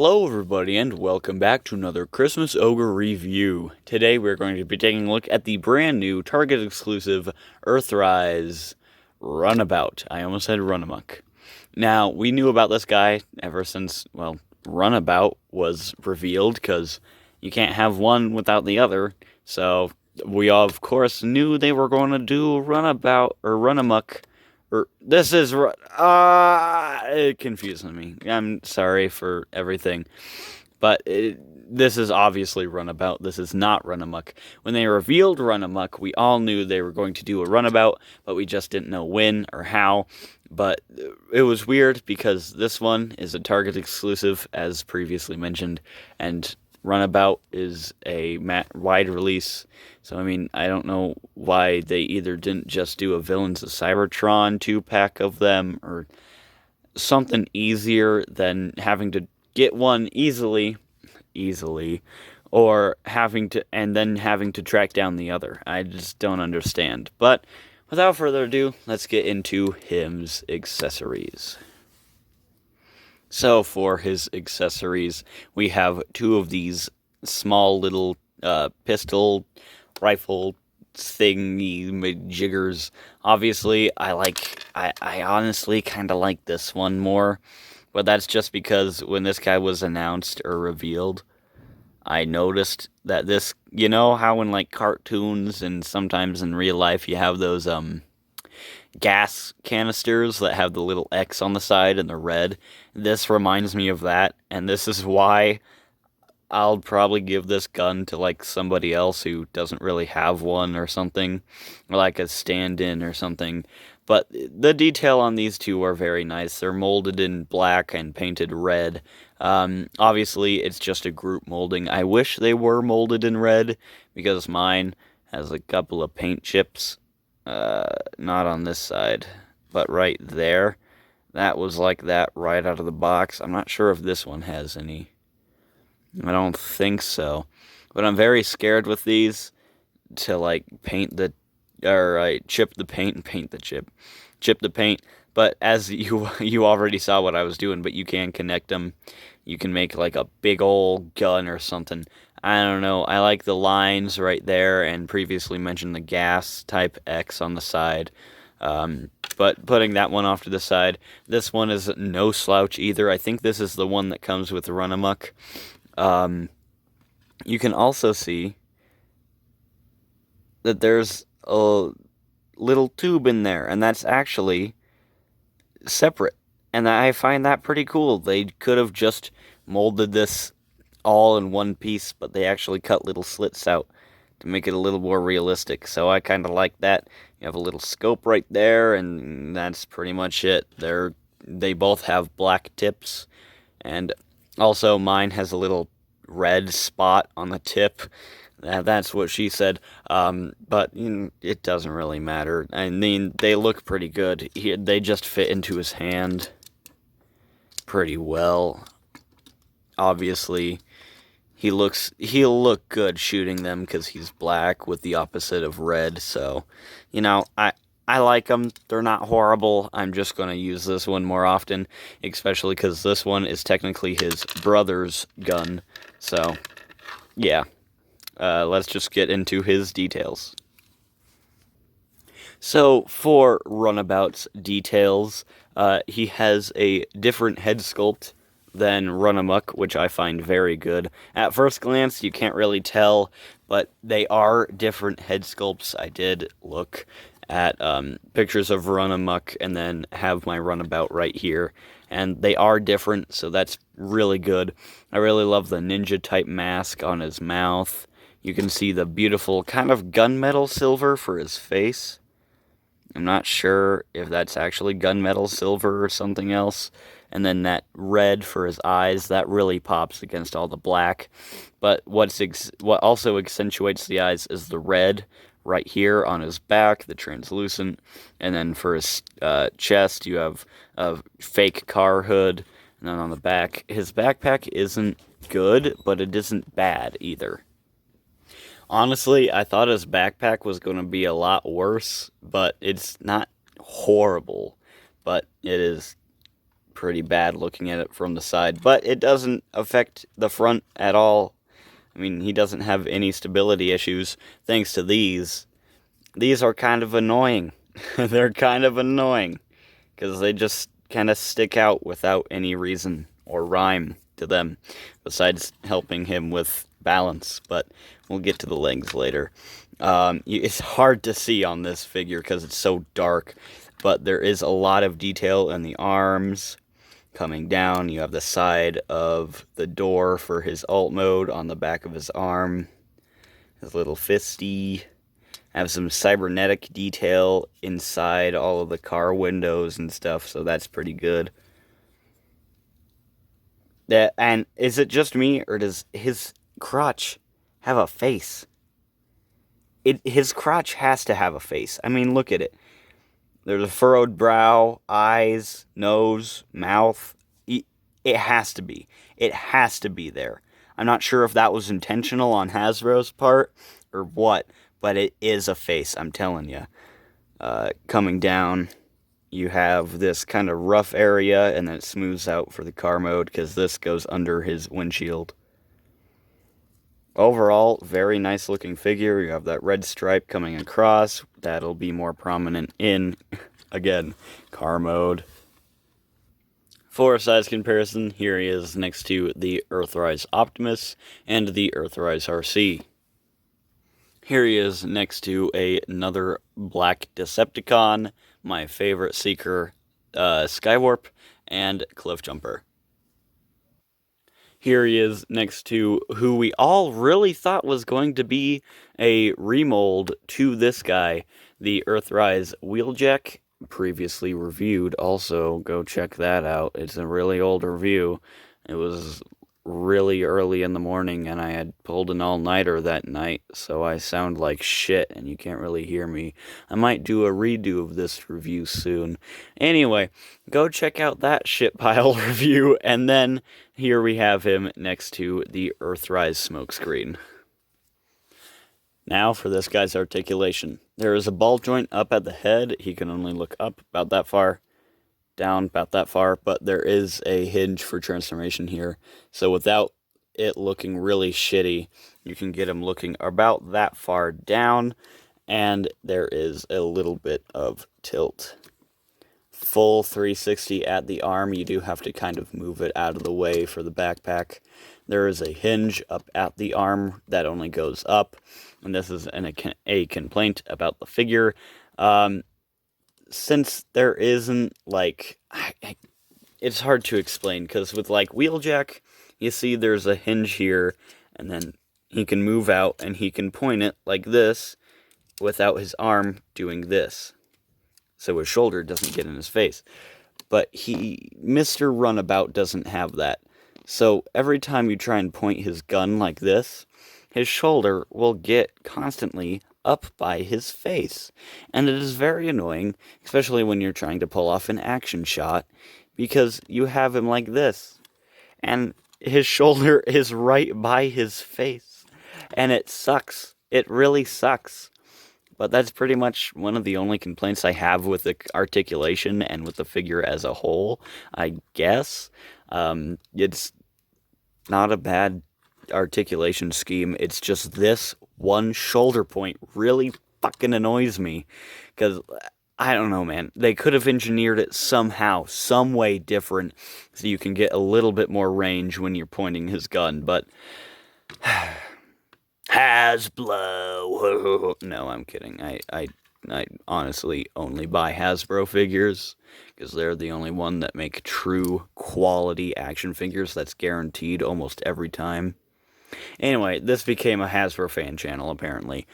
Hello everybody and welcome back to another Christmas Ogre review. Today we're going to be taking a look at the brand new Target exclusive Earthrise Runabout. I almost said Runamuck. Now, we knew about this guy ever since, well, Runabout was revealed because you can't have one without the other. So we of course knew they were going to do Runabout or Runamuck. This is, it confuses me. I'm sorry for everything. But this is obviously Runabout. This is not Runamuck. When they revealed Runamuck, we all knew they were going to do a Runabout, but we just didn't know when or how. But it was weird because this one is a Target exclusive, as previously mentioned, and Runabout is a wide release. So, I mean, I don't know why they either didn't just do a Villains of Cybertron 2-pack of them, or something easier than having to get one easily, or having to track down the other. I just don't understand. But without further ado, let's get into him's accessories. So for his accessories, we have two of these small little pistol rifle thingy jiggers. Obviously, I honestly kind of like this one more, but that's just because when this guy was announced or revealed, I noticed that this, you know how in like cartoons and sometimes in real life you have those gas canisters that have the little X on the side and the red. This reminds me of that, and this is why I'll probably give this gun to like somebody else who doesn't really have one or something, or like a stand-in or something. But the detail on these two are very nice. They're molded in black and painted red. Obviously, it's just a group molding. I wish they were molded in red, because mine has a couple of paint chips. Not on this side, but right there. That was like that right out of the box. I'm not sure if this one has any. I don't think so. But I'm very scared with these to like paint the, or chip the paint and paint the chip. Chip the paint. But as you already saw what I was doing, but you can connect them. You can make like a big old gun or something. I don't know. I like the lines right there, and previously mentioned the gas type X on the side. But putting that one off to the side, this one is no slouch either. I think this is the one that comes with Runamuck. You can also see that there's a little tube in there, and that's actually separate. And I find that pretty cool. They could have just molded this all in one piece, but they actually cut little slits out to make it a little more realistic. So I kind of like that. You have a little scope right there, and that's pretty much it. They both have black tips, and also mine has a little red spot on the tip. That's what she said. But it doesn't really matter. I mean, they look pretty good. They just fit into his hand pretty well. Obviously, he'll look good shooting them because he's black with the opposite of red. So, I like them. They're not horrible. I'm just going to use this one more often, especially because this one is technically his brother's gun. So, yeah. Let's just get into his details. So, for Runabout's details, he has a different head sculpt than Runamuck, which I find very good. At first glance, you can't really tell, but they are different head sculpts. I did look at pictures of Runamuck and then have my Runabout right here, and they are different, so that's really good. I really love the ninja-type mask on his mouth. You can see the beautiful kind of gunmetal silver for his face. I'm not sure if that's actually gunmetal silver or something else. And then that red for his eyes, that really pops against all the black. But what also accentuates the eyes is the red right here on his back, the translucent. And then for his chest, you have a fake car hood. And then on the back, his backpack isn't good, but it isn't bad either. Honestly, I thought his backpack was going to be a lot worse, but it's not horrible. But it is pretty bad looking at it from the side, but it doesn't affect the front at all. I mean, he doesn't have any stability issues thanks to these. These are kind of annoying. They're kind of annoying because they just kind of stick out without any reason or rhyme to them, besides helping him with balance, but we'll get to the legs later. It's hard to see on this figure because it's so dark, but there is a lot of detail in the arms. Coming down, you have the side of the door for his alt mode on the back of his arm. His little fisty. Have some cybernetic detail inside all of the car windows and stuff, so that's pretty good. And is it just me, or does his crotch have a face? His crotch has to have a face. I mean, look at it. There's a furrowed brow, eyes, nose, mouth. It has to be. It has to be there. I'm not sure if that was intentional on Hasbro's part or what, but it is a face, I'm telling you. Coming down, you have this kind of rough area, and then it smooths out for the car mode, because this goes under his windshield. Overall, very nice looking figure. You have that red stripe coming across. That'll be more prominent in, again, car mode. For a size comparison, here he is next to the Earthrise Optimus and the Earthrise RC. Here he is next to another black Decepticon, my favorite Seeker, Skywarp, and Cliffjumper. Here he is next to who we all really thought was going to be a remold to this guy, the Earthrise Wheeljack, previously reviewed. Also, go check that out. It's a really old review. It was really early in the morning, and I had pulled an all-nighter that night, so I sound like shit, and you can't really hear me. I might do a redo of this review soon. Anyway, go check out that shit pile review, and then here we have him next to the Earthrise smokescreen. Now for this guy's articulation. There is a ball joint up at the head. He can only look up about that far, down about that far, but there is a hinge for transformation here. So without it looking really shitty, you can get him looking about that far down, and there is a little bit of tilt. Full 360 at the arm. You do have to kind of move it out of the way for the backpack. There is a hinge up at the arm that only goes up, and this is a complaint about the figure. Since there isn't, like, it's hard to explain, because with, like, Wheeljack, you see there's a hinge here, and then he can move out, and he can point it like this, without his arm doing this. So his shoulder doesn't get in his face. But Mr. Runabout doesn't have that. So every time you try and point his gun like this, his shoulder will get constantly up by his face. And it is very annoying, especially when you're trying to pull off an action shot, because you have him like this, and his shoulder is right by his face. And it sucks. It really sucks. But that's pretty much one of the only complaints I have with the articulation and with the figure as a whole, I guess. It's not a bad articulation scheme. It's just this one shoulder point really fucking annoys me. Because, I don't know, man. They could have engineered it somehow, some way different, so you can get a little bit more range when you're pointing his gun. But Hasbro. No, I'm kidding. I honestly only buy Hasbro figures, because they're the only one that make true quality action figures that's guaranteed almost every time. Anyway, this became a Hasbro fan channel, apparently.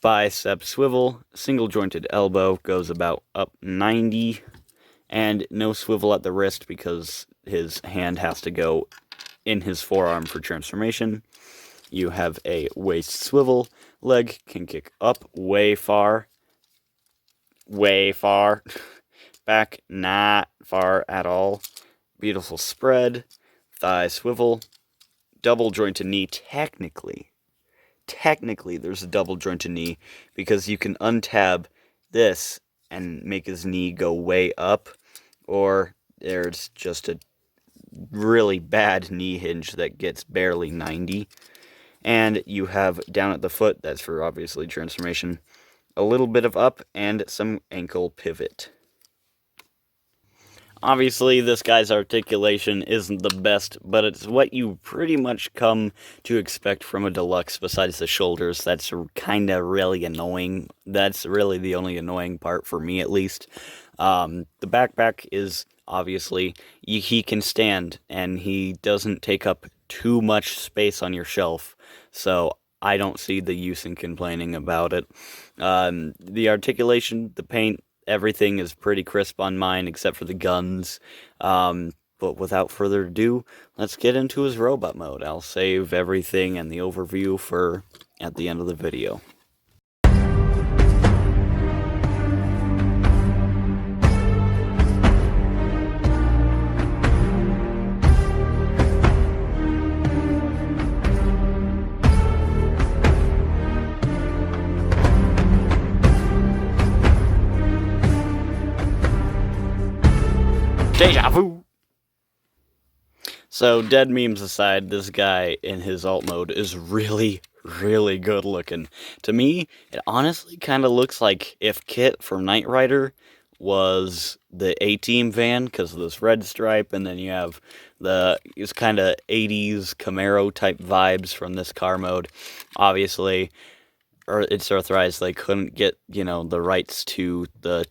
Bicep swivel, single jointed elbow, goes about up 90, and no swivel at the wrist because his hand has to go in his forearm for transformation. You have a waist swivel, leg can kick up way far, back not far at all, beautiful spread, thigh swivel, double jointed knee. Technically there's a double jointed knee, because you can untab this and make his knee go way up, or there's just a really bad knee hinge that gets barely 90. And you have down at the foot, that's for obviously transformation, a little bit of up and some ankle pivot. Obviously, this guy's articulation isn't the best, but it's what you pretty much come to expect from a deluxe besides the shoulders. That's kind of really annoying. That's really the only annoying part for me, at least. The backpack is obviously, he can stand, and he doesn't take up too much space on your shelf, so I don't see the use in complaining about it. The articulation, the paint, everything is pretty crisp on mine except for the guns. But without further ado, let's get into his robot mode. I'll save everything and the overview for at the end of the video. Deja vu! So, dead memes aside, this guy in his alt mode is really, really good looking. To me, it honestly kind of looks like if Kit from Knight Rider was the A-Team van, because of this red stripe, and then you have it's kind of 80s Camaro type vibes from this car mode. Obviously, it's Earthrise, they couldn't get, the rights to the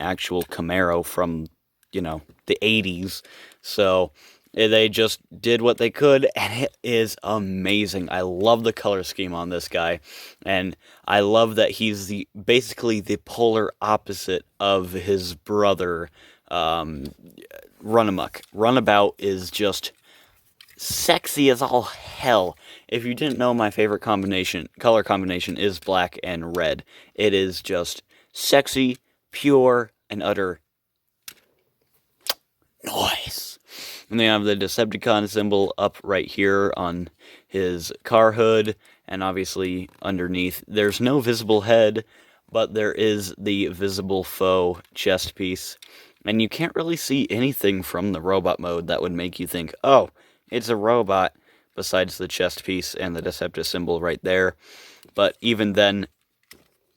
actual Camaro from, the 80s. So they just did what they could, and it is amazing. I love the color scheme on this guy, and I love that he's basically the polar opposite of his brother, Runabout is just sexy as all hell. If you didn't know, my favorite color combination is black and red. It is just sexy, pure, and utter noise. And they have the Decepticon symbol up right here on his car hood, and obviously underneath there's no visible head, but there is the visible foe chest piece. And you can't really see anything from the robot mode that would make you think, oh, it's a robot, besides the chest piece and the Decepticon symbol right there. But even then,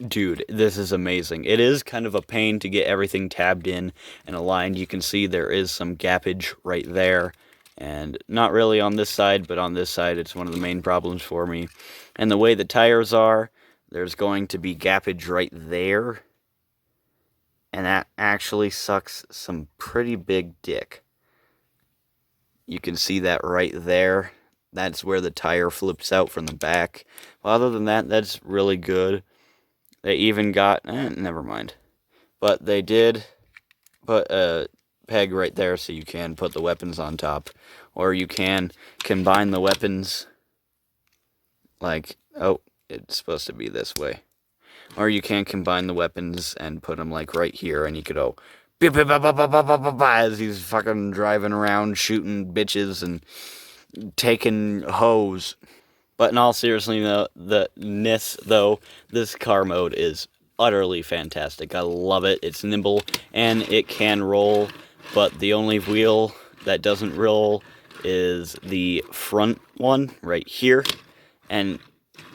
dude, this is amazing. It is kind of a pain to get everything tabbed in and aligned. You can see there is some gappage right there. And not really on this side, but on this side, it's one of the main problems for me. And the way the tires are, there's going to be gappage right there. And that actually sucks some pretty big dick. You can see that right there. That's where the tire flips out from the back. Well, other than that, that's really good. They even got... never mind. But they did put a peg right there so you can put the weapons on top. Or you can combine the weapons like... oh, it's supposed to be this way. Or you can combine the weapons and put them like right here, and you could go... as he's fucking driving around shooting bitches and taking hoes. But in all seriousness, this car mode is utterly fantastic. I love it. It's nimble, and it can roll, but the only wheel that doesn't roll is the front one right here. And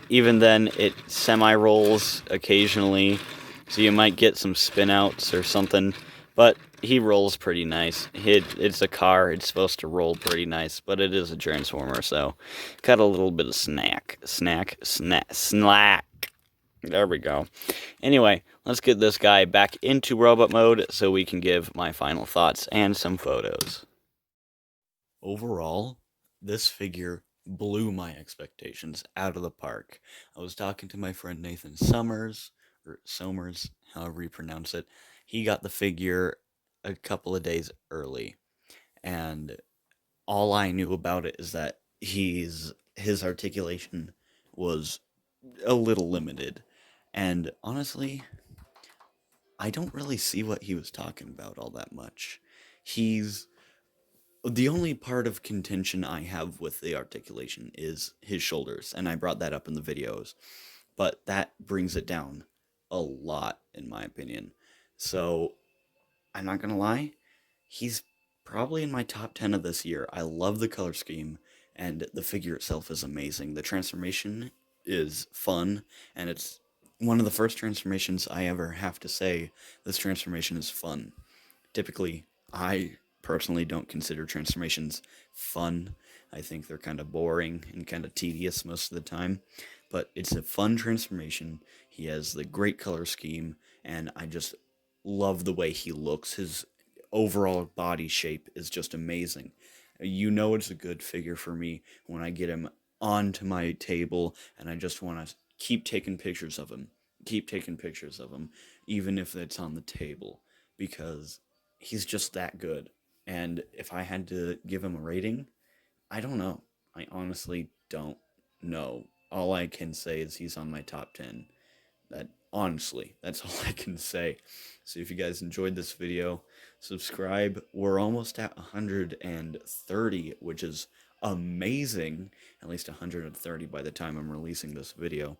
even then, it semi-rolls occasionally, so you might get some spin-outs or something. But he rolls pretty nice. It's a car. It's supposed to roll pretty nice, but it is a transformer, so got a little bit of slack. There we go. Anyway, let's get this guy back into robot mode so we can give my final thoughts and some photos. Overall, this figure blew my expectations out of the park. I was talking to my friend Nathan Summers, or Somers, however you pronounce it. He got the figure a couple of days early, and all I knew about it is that his articulation was a little limited, and honestly, I don't really see what he was talking about all that much. The only part of contention I have with the articulation is his shoulders, and I brought that up in the videos, but that brings it down a lot, in my opinion. So, I'm not gonna lie, he's Probably in my top 10 of this year. I love the color scheme, and the figure itself is amazing. The transformation is fun, and it's one of the first transformations I ever have to say this transformation is fun. Typically, I personally don't consider transformations fun. I think they're kind of boring and kind of tedious most of the time. But it's a fun transformation. He has the great color scheme, and I just love the way he looks. His overall body shape is just amazing. You know it's a good figure for me when I get him onto my table and I just want to keep taking pictures of him. Keep taking pictures of him, even if it's on the table, because he's just that good. And if I had to give him a rating, I don't know. I honestly don't know. All I can say is he's on my top 10. That honestly, that's all I can say. So if you guys enjoyed this video, subscribe. We're almost at 130, which is amazing. At least 130 by the time I'm releasing this video.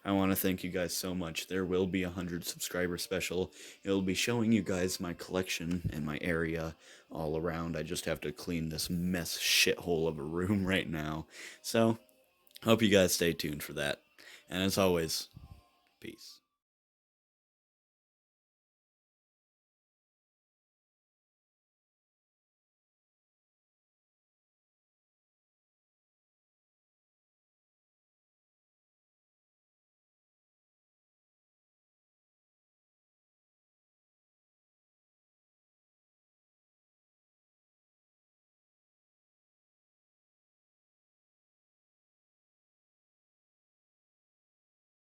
I want to thank you guys so much. There will be a 100 subscriber special. It'll be showing you guys my collection and my area all around. I just have to clean this mess shithole of a room right now. So, hope you guys stay tuned for that. And as always, peace.